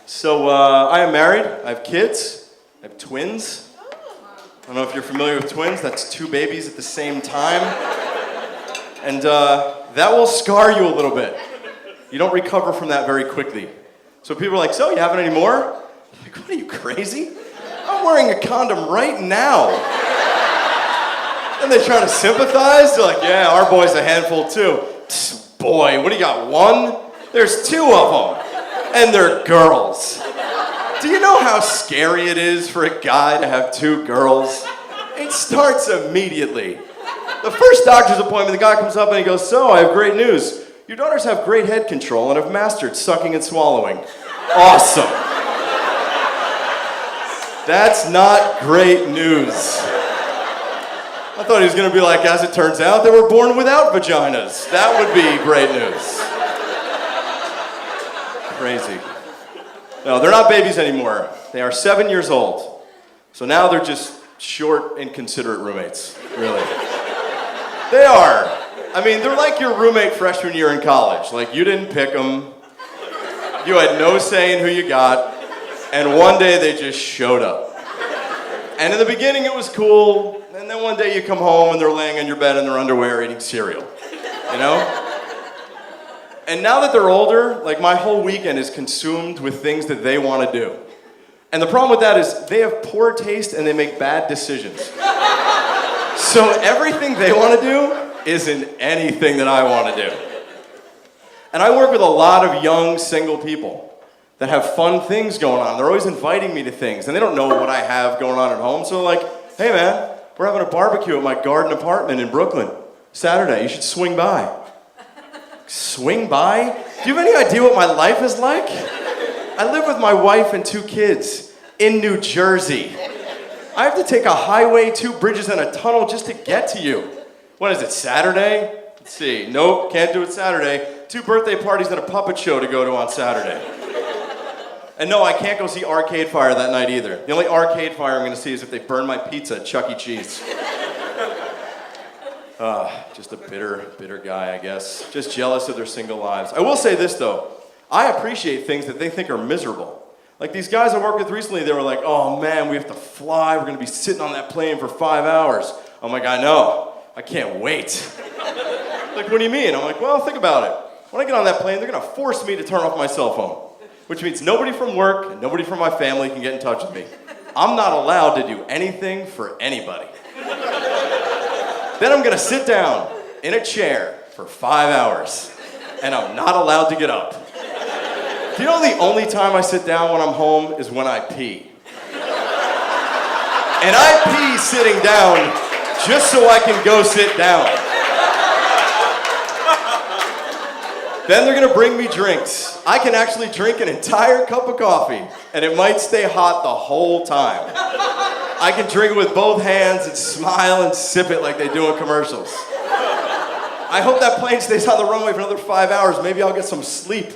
So I am married, I have kids, I have twins. I don't know if you're familiar with twins, that's two babies at the same time. And that will scar you a little bit. You don't recover from that very quickly. So people are like, so you having any more? I'm like, what are you, crazy? I'm wearing a condom right now. And they try to sympathize, they're like, yeah, our boy's a handful too. Boy, what do you got, one? There's two of them. And they're girls. Do you know how scary it is for a guy to have two girls? It starts immediately. The first doctor's appointment, the guy comes up and he goes, so, I have great news. Your daughters have great head control and have mastered sucking and swallowing. Awesome. That's not great news. I thought he was going to be like, as it turns out, they were born without vaginas. That would be great news. Crazy. No, they're not babies anymore. They are 7 years old. So now they're just short, inconsiderate roommates, really. They are. I mean, they're like your roommate freshman year in college. Like, you didn't pick them. You had no say in who you got. And one day they just showed up. And in the beginning it was cool. And then one day you come home and they're laying on your bed in their underwear eating cereal. You know? And now that they're older, like my whole weekend is consumed with things that they want to do. And the problem with that is they have poor taste and they make bad decisions. So everything they want to do isn't anything that I want to do. And I work with a lot of young single people that have fun things going on. They're always inviting me to things and they don't know what I have going on at home. So like, hey man, we're having a barbecue at my garden apartment in Brooklyn Saturday. You should swing by. Swing by? Do you have any idea what my life is like? I live with my wife and two kids in New Jersey. I have to take a highway, 2 bridges, and a tunnel just to get to you. What is it, Saturday? Let's see. Nope, can't do it Saturday. 2 birthday parties and a puppet show to go to on Saturday. And no, I can't go see Arcade Fire that night either. The only Arcade Fire I'm going to see is if they burn my pizza at Chuck E. Cheese. Just a bitter guy, I guess. Just jealous of their single lives. I will say this, though. I appreciate things that they think are miserable. Like these guys I worked with recently, they were like, oh man, we have to fly. We're going to be sitting on that plane for 5 hours. I'm like, I know. I can't wait. Like, what do you mean? I'm like, well, think about it. When I get on that plane, they're going to force me to turn off my cell phone, which means nobody from work and nobody from my family can get in touch with me. I'm not allowed to do anything for anybody. Then I'm gonna sit down in a chair for 5 hours, and I'm not allowed to get up. Do you know the only time I sit down when I'm home is when I pee? And I pee sitting down just so I can go sit down. Then they're gonna bring me drinks. I can actually drink an entire cup of coffee, and it might stay hot the whole time. I can drink it with both hands and smile and sip it like they do in commercials. I hope that plane stays on the runway for another 5 hours. Maybe I'll get some sleep.